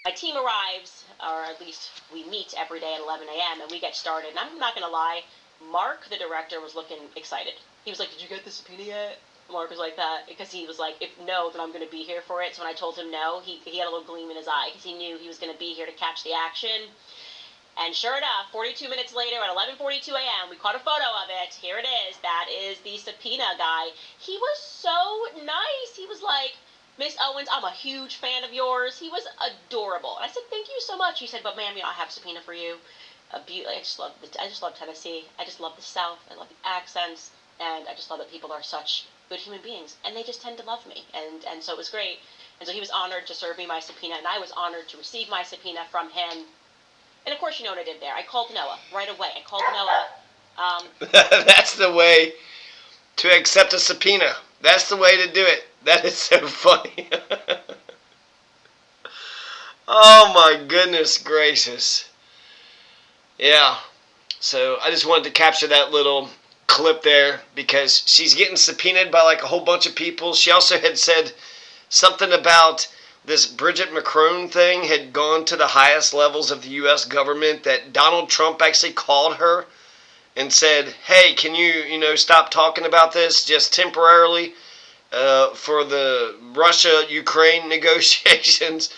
my team arrives, or at least we meet every day at 11 a.m., and we get started. And I'm not going to lie, Mark, the director, was looking excited. He was like, "Did you get the subpoena yet?" Mark was like that, because he was like, "If no, then I'm going to be here for it." So when I told him no, he had a little gleam in his eye, because he knew he was going to be here to catch the action. And sure enough, 42 minutes later at 11:42 a.m., we caught a photo of it. Here it is. That is the subpoena guy. He was so nice. He was like, "Miss Owens, I'm a huge fan of yours." He was adorable. And I said, "Thank you so much." He said, "But ma'am, I have a subpoena for you." I just love Tennessee. I just love the South. I love the accents, and I just love that people are such good human beings, and they just tend to love me. And so it was great. And so he was honored to serve me my subpoena, and I was honored to receive my subpoena from him. And of course, you know what I did there. I called Noah right away. I called Noah. That's the way to accept a subpoena. That's the way to do it. That is so funny. Oh my goodness gracious. Yeah. So I just wanted to capture that little clip there because she's getting subpoenaed by like a whole bunch of people. She also had said something about this Bridget Macron thing had gone to the highest levels of the U.S. government, that Donald Trump actually called her and said, "Hey, can you stop talking about this just temporarily for the Russia-Ukraine negotiations?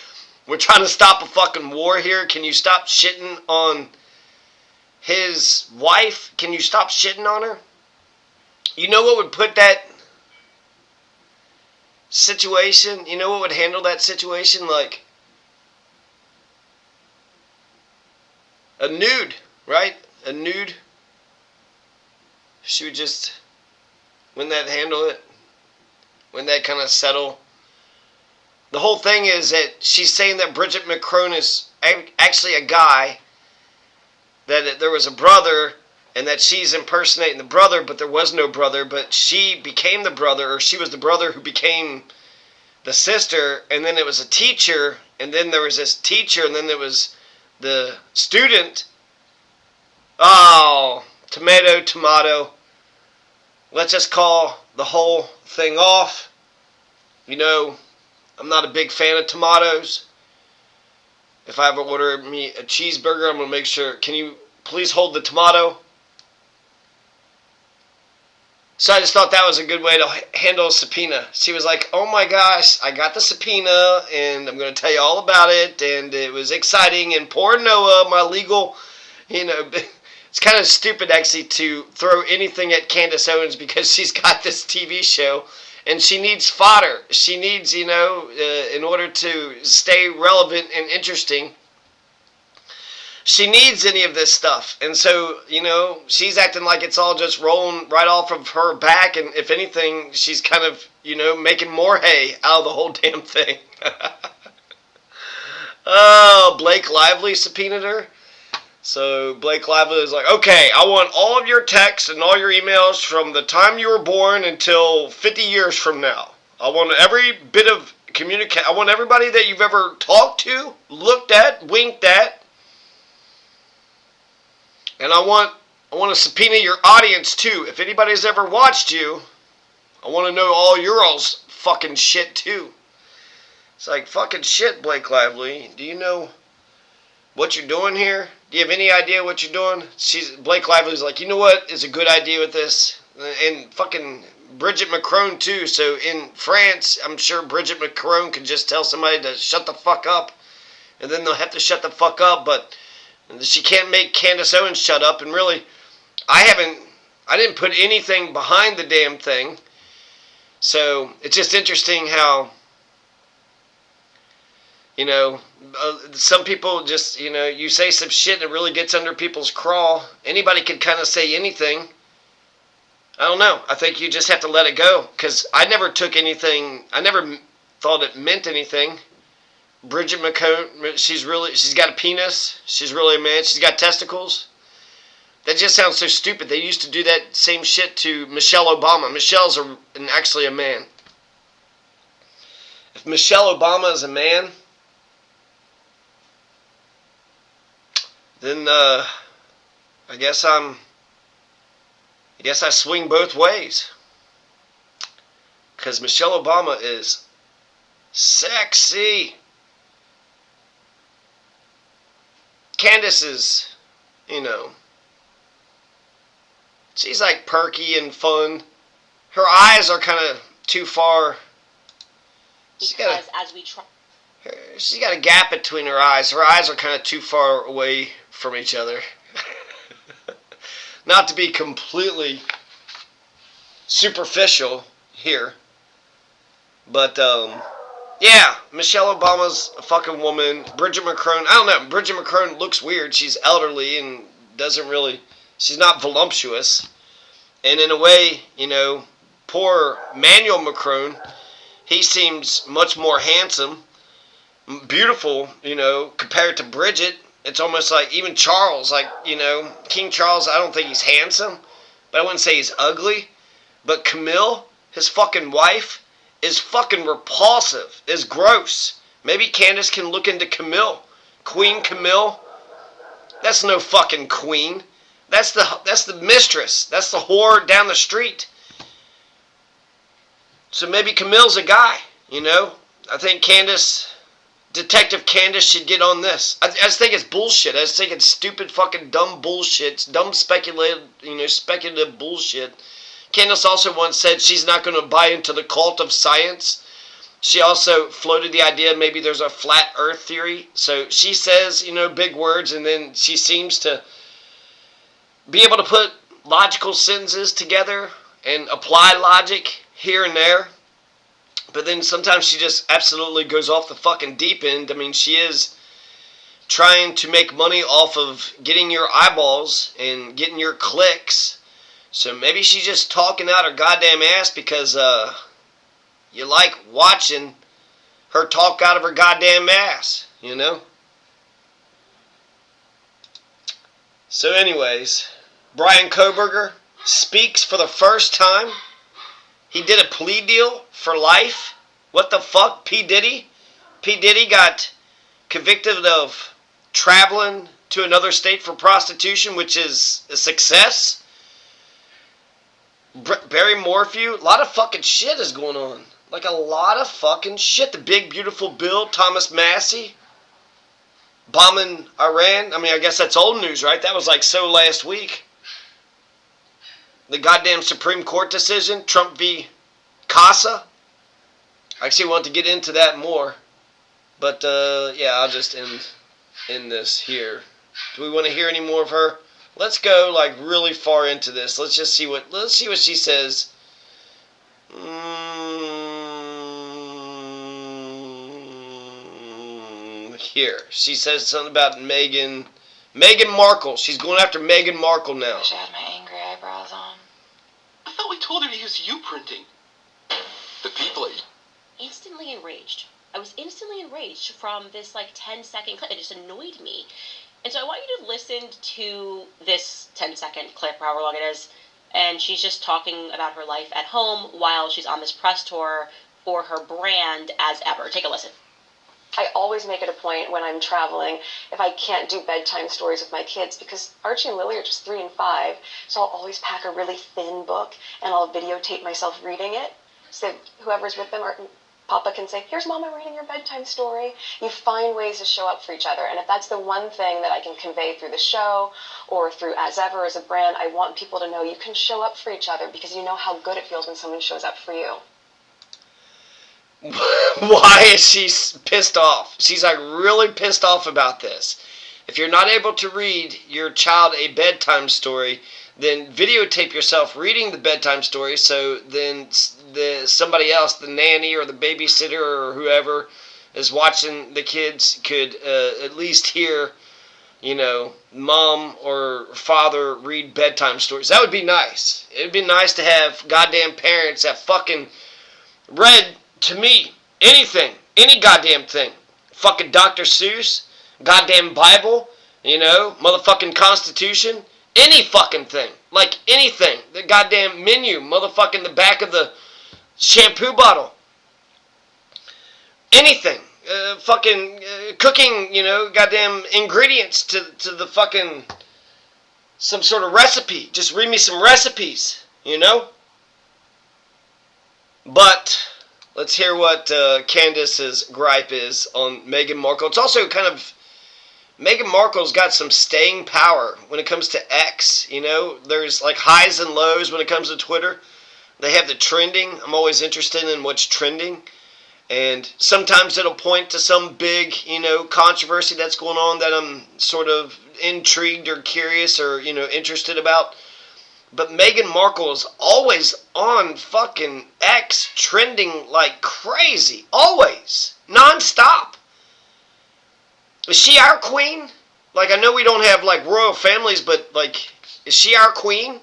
We're trying to stop a fucking war here. Can you stop shitting on his wife? Can you stop shitting on her?" You know what would put that situation, you know what would handle that situation? Like a nude, right? A nude. She would just, wouldn't that handle it? Wouldn't that kind of settle? The whole thing is that she's saying that Bridget Macron is actually a guy, that there was a brother, and that she's impersonating the brother, but there was no brother, but she became the brother, or she was the brother who became the sister, and then it was a teacher, and then there was this teacher, and then there was the student. Oh, tomato. Let's just call the whole thing off. I'm not a big fan of tomatoes. If I ever order me a cheeseburger, I'm going to make sure, can you please hold the tomato? So I just thought that was a good way to handle a subpoena. She was like, "Oh my gosh, I got the subpoena, and I'm going to tell you all about it, and it was exciting, and poor Noah, my legal, it's kind of stupid actually to throw anything at Candace Owens because she's got this TV show, and she needs fodder. She needs, in order to stay relevant and interesting, she needs any of this stuff. And so, she's acting like it's all just rolling right off of her back. And if anything, she's kind of, making more hay out of the whole damn thing. Oh, Blake Lively subpoenaed her. So Blake Lively is like, "Okay, I want all of your texts and all your emails from the time you were born until 50 years from now. I want every bit of communicate. I want everybody that you've ever talked to, looked at, winked at. And I want to subpoena your audience too. If anybody's ever watched you, I want to know all your all's fucking shit too." It's like, fucking shit, Blake Lively. Do you know what you're doing here? Do you have any idea what you're doing? Blake Lively's like, "You know what is a good idea with this?" And fucking Bridget Macron too. So in France, I'm sure Bridget Macron could just tell somebody to shut the fuck up, and then they'll have to shut the fuck up. But she can't make Candace Owens shut up. And really, I didn't put anything behind the damn thing. So it's just interesting how, some people just, you say some shit and it really gets under people's craw. Anybody could kind of say anything. I don't know. I think you just have to let it go. Because I never took anything, I never thought it meant anything. Bridget Macron, she's got a penis. She's really a man. She's got testicles. That just sounds so stupid. They used to do that same shit to Michelle Obama. Michelle's actually a man. If Michelle Obama is a man, then I guess I swing both ways. Because Michelle Obama is sexy. Candace is, she's like perky and fun. Her eyes are kind of too far. She's got a gap between her eyes. Her eyes are kind of too far away from each other. Not to be completely superficial here, but yeah, Michelle Obama's a fucking woman. Bridget McCrone, I don't know. Bridget McCrone looks weird. She's elderly and she's not voluptuous. And in a way, poor Manuel Macron, he seems much more handsome, beautiful, compared to Bridget. It's almost like even Charles, King Charles, I don't think he's handsome, but I wouldn't say he's ugly. But Camille, his fucking wife, is fucking repulsive, is gross. Maybe Candace can look into Camille. Queen Camille. That's no fucking queen. That's the mistress. That's the whore down the street. So maybe Camille's a guy, I think Detective Candace should get on this. I just think it's bullshit. I just think it's stupid fucking dumb bullshit. It's dumb speculative bullshit. Candace also once said she's not going to buy into the cult of science. She also floated the idea maybe there's a flat earth theory. So she says, big words, and then she seems to be able to put logical sentences together and apply logic here and there. But then sometimes she just absolutely goes off the fucking deep end. I mean, she is trying to make money off of getting your eyeballs and getting your clicks. So maybe she's just talking out her goddamn ass because you like watching her talk out of her goddamn ass, So anyways, Brian Koberger speaks for the first time. He did a plea deal for life. What the fuck, P. Diddy? P. Diddy got convicted of traveling to another state for prostitution, which is a success. Barry Morphew, a lot of fucking shit is going on. Like a lot of fucking shit. The big beautiful bill, Thomas Massey, bombing Iran. I mean, I guess that's old news, right? That was like so last week. The goddamn Supreme Court decision, Trump v. Casa. I actually want to get into that more. But, yeah, I'll just end this here. Do we want to hear any more of her? Let's go like really far into this. Let's see what she says. Here, she says something about Meghan Markle. She's going after Meghan Markle now. I wish I had my angry eyebrows on. I thought we told her to use you printing. The people are instantly enraged. I was instantly enraged from this 10-second clip. It just annoyed me. And so I want you to listen to this 10-second clip, however long it is, and she's just talking about her life at home while she's on this press tour for her brand as ever. Take a listen. I always make it a point when I'm traveling, if I can't do bedtime stories with my kids, because Archie and Lily are just 3 and 5, so I'll always pack a really thin book, and I'll videotape myself reading it, so whoever's with them, or Papa can say, here's Mama reading your bedtime story. You find ways to show up for each other. And if that's the one thing that I can convey through the show or through As Ever as a brand, I want people to know you can show up for each other because you know how good it feels when someone shows up for you. Why is she pissed off? She's really pissed off about this. If you're not able to read your child a bedtime story, then videotape yourself reading the bedtime story so then somebody else, the nanny or the babysitter or whoever is watching the kids could at least hear, mom or father read bedtime stories. That would be nice. It would be nice to have goddamn parents that fucking read to me anything, any goddamn thing. Fucking Dr. Seuss, goddamn Bible, motherfucking Constitution. Any fucking thing. Like anything. The goddamn menu. Motherfucking the back of the shampoo bottle. Anything. Cooking, goddamn ingredients to the fucking some sort of recipe. Just read me some recipes, But let's hear what Candace's gripe is on Meghan Markle. It's also kind of Meghan Markle's got some staying power when it comes to X. You know, there's like highs and lows when it comes to Twitter. They have the trending. I'm always interested in what's trending. And sometimes it'll point to some big, controversy that's going on that I'm sort of intrigued or curious or, interested about. But Meghan Markle is always on fucking X trending like crazy. Always. Non-stop. Is she our queen? Like, I know we don't have, like, royal families, but, like, is she our queen?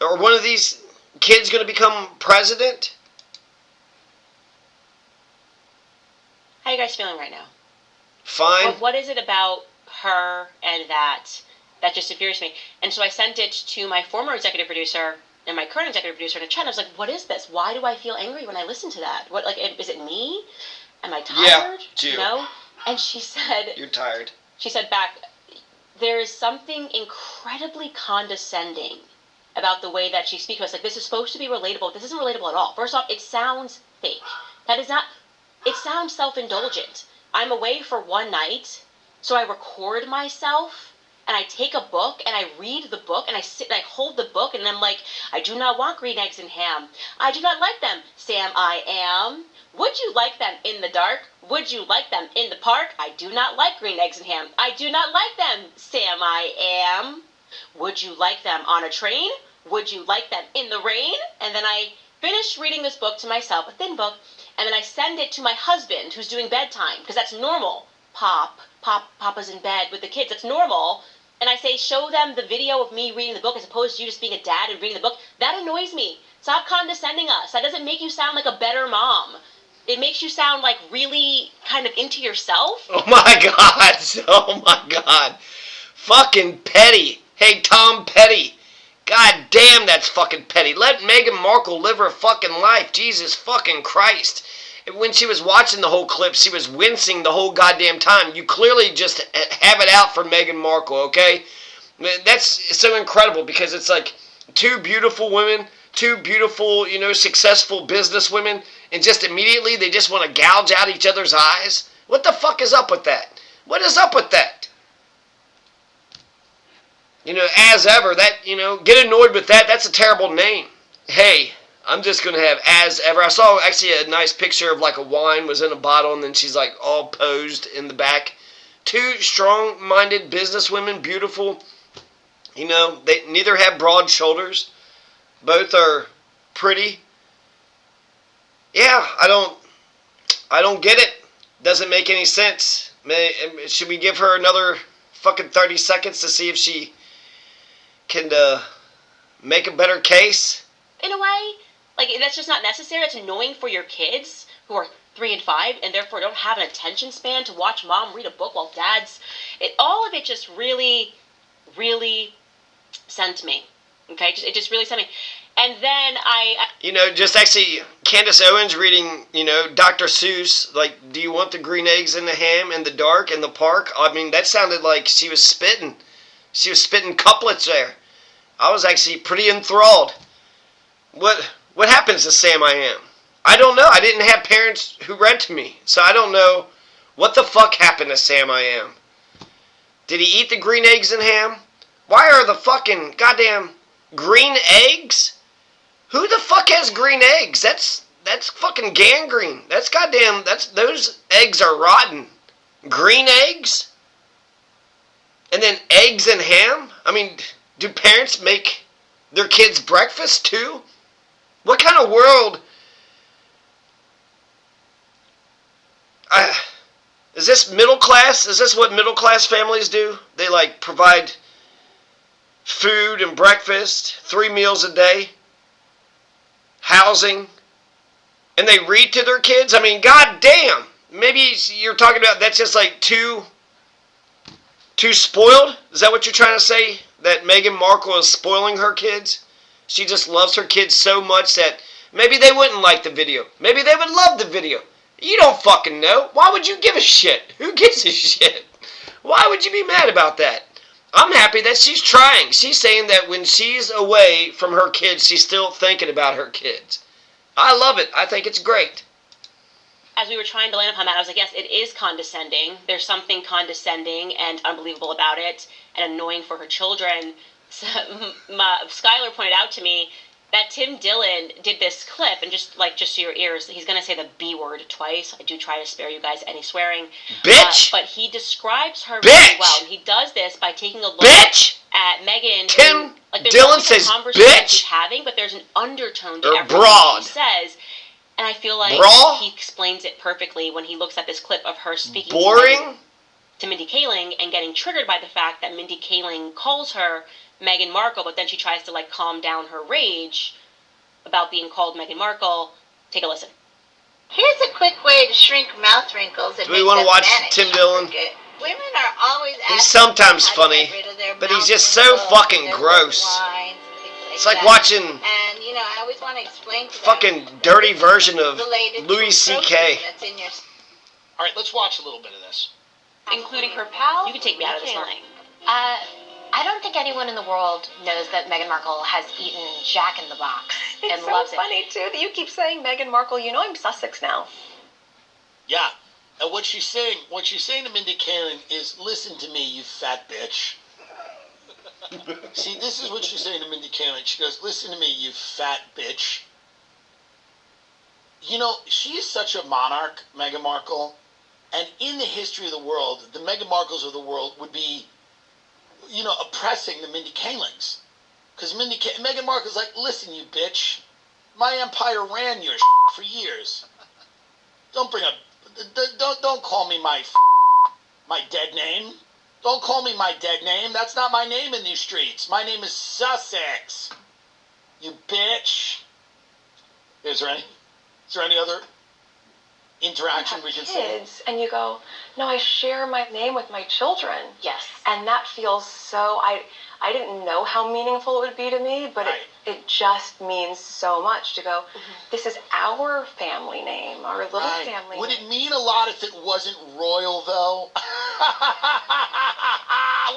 Or one of these kids going to become president? How are you guys feeling right now? Fine. What is it about her and that just infuriates me? And so I sent it to my former executive producer and my current executive producer in a chat. And I was like, what is this? Why do I feel angry when I listen to that? What, like, is it me? Am I tired? Yeah, you know? And she said... You're tired. She said back, there is something incredibly condescending about the way that she speaks to us. Like, this is supposed to be relatable. This isn't relatable at all. First off, it sounds fake. That is not... It sounds self-indulgent. I'm away for one night, so I record myself, and I take a book, and I read the book, and I sit and I hold the book, and I'm like, I do not want green eggs and ham. I do not like them, Sam I am. Would you like them in the dark? Would you like them in the park? I do not like green eggs and ham. I do not like them, Sam I am. Would you like them on a train? Would you like them in the rain? And then I finish reading this book to myself, a thin book, and then I send it to my husband who's doing bedtime, because that's normal. Papa's in bed with the kids, that's normal. And I say, show them the video of me reading the book as opposed to you just being a dad and reading the book. That annoys me. Stop condescending us. That doesn't make you sound like a better mom. It makes you sound like really kind of into yourself. Oh my God. Oh my God. Fucking petty. Hey, Tom Petty. God damn, that's fucking petty. Let Meghan Markle live her fucking life. Jesus fucking Christ. When she was watching the whole clip, she was wincing the whole goddamn time. You clearly just have it out for Meghan Markle, okay? That's so incredible because it's like two beautiful women, two beautiful, successful business women, and just immediately they just want to gouge out each other's eyes. What the fuck is up with that? What is up with that? As ever, get annoyed with that. That's a terrible name. Hey, I'm just going to have as ever. I saw actually a nice picture of like a wine was in a bottle and then she's like all posed in the back. Two strong-minded businesswomen, beautiful. They neither have broad shoulders. Both are pretty. Yeah, I don't get it. Doesn't make any sense. Should we give her another fucking 30 seconds to see if she can make a better case? In a way, like, that's just not necessary. It's annoying for your kids who are 3 and 5 and therefore don't have an attention span to watch mom read a book while dad's... all of it just really, really sent me. Okay? It just really sent me. And then just actually, Candace Owens reading, Dr. Seuss, like, do you want the green eggs and the ham in the dark in the park? I mean, that sounded like she was spitting. She was spitting couplets there. I was actually pretty enthralled. What happens to Sam I Am? I don't know. I didn't have parents who read to me, so I don't know what the fuck happened to Sam I Am. Did he eat the green eggs and ham? Why are the fucking goddamn green eggs? Who the fuck has green eggs? That's fucking gangrene. Those eggs are rotten. Green eggs? And then eggs and ham? I mean, do parents make their kids breakfast too? What kind of world? Is this middle class? Is this what middle class families do? They like provide food and breakfast, 3 meals a day, housing, and they read to their kids? I mean, goddamn. Maybe you're talking about that's just like too spoiled? Is that what you're trying to say? That Meghan Markle is spoiling her kids? She just loves her kids so much that maybe they wouldn't like the video. Maybe they would love the video. You don't fucking know. Why would you give a shit? Who gives a shit? Why would you be mad about that? I'm happy that she's trying. She's saying that when she's away from her kids, she's still thinking about her kids. I love it. I think it's great. as we were trying to land upon that, I was like, yes, it is condescending. There's something condescending and unbelievable about it, and annoying for her children. So, Skylar pointed out to me that Tim Dillon did this clip, and just to your ears, he's going to say the B word twice. I do try to spare you guys any swearing. Bitch! But he describes her Bitch! really well, and he does this by taking a look Bitch! at Megan. Tim there's Dillon always a says conversation bitch! she's having, but there's an undertone to Or everything broad. she says. And I feel like Brawl? he explains it perfectly when he looks at this clip of her speaking Boring? to Mindy Kaling and getting triggered by the fact that Mindy Kaling calls her Meghan Markle, but then she tries to calm down her rage about being called Meghan Markle. Take a listen. Here's a quick way to shrink mouth wrinkles and Do we make want to them watch vanish. Tim Dillon? Women are always asking He's sometimes how to funny, get rid of their but he's mouth just so wrinkles fucking and their gross. lip lines and things It's like that. watching And I always want to explain to them fucking dirty that version of related Louis to a C.K. protein that's in your All right, let's watch a little bit of this. Including her pal? You can take me out of this one. I don't think anyone in the world knows that Meghan Markle has eaten Jack in the Box and It's so loves funny, too, that you keep saying Meghan Markle. You know I'm Sussex now. Yeah, and what she's saying to Mindy Kaling is, listen to me, you fat bitch. See, this is what she's saying to Mindy Kaling. She goes, listen to me, you fat bitch. She is such a monarch, Meghan Markle, and in the history of the world, the Meghan Markles of the world would be, oppressing the Mindy Kalings. Because Meghan Markle's like, listen, you bitch, my empire ran your for years. Don't call me my dead name. Don't call me my dead name. That's not my name in these streets. My name is Sussex. You bitch. Is there any other interaction we can say? Kids, and you go, no, I share my name with my children. Yes. And that feels so, I didn't know how meaningful it would be to me, but Right. it just means so much to go, this is our family name, our little Right. family Would name. it mean a lot if it wasn't royal, though?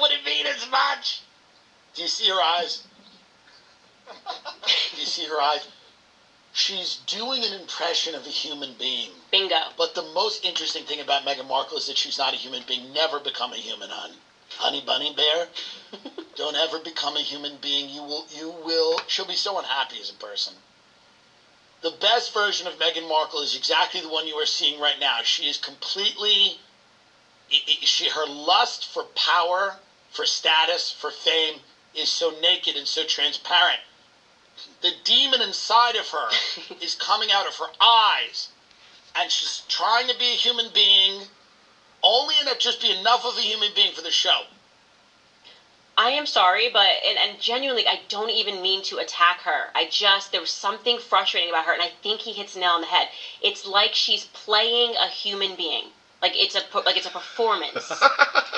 Would it mean as much? Do you see her eyes? Do you see her eyes? She's doing an impression of a human being. Bingo. But the most interesting thing about Meghan Markle is that she's not a human being. Never become a human, hon. Honey bunny bear, don't ever become a human being. You will. She'll be so unhappy as a person. The best version of Meghan Markle is exactly the one you are seeing right now. She is completely, her lust for power, for status, for fame is so naked and so transparent. The demon inside of her is coming out of her eyes, and she's trying to be a human being, only enough, just be enough of a human being for the show. I am sorry, but, and genuinely, I don't even mean to attack her. there was something frustrating about her, and I think he hits the nail on the head. It's like she's playing a human being. Like it's a performance.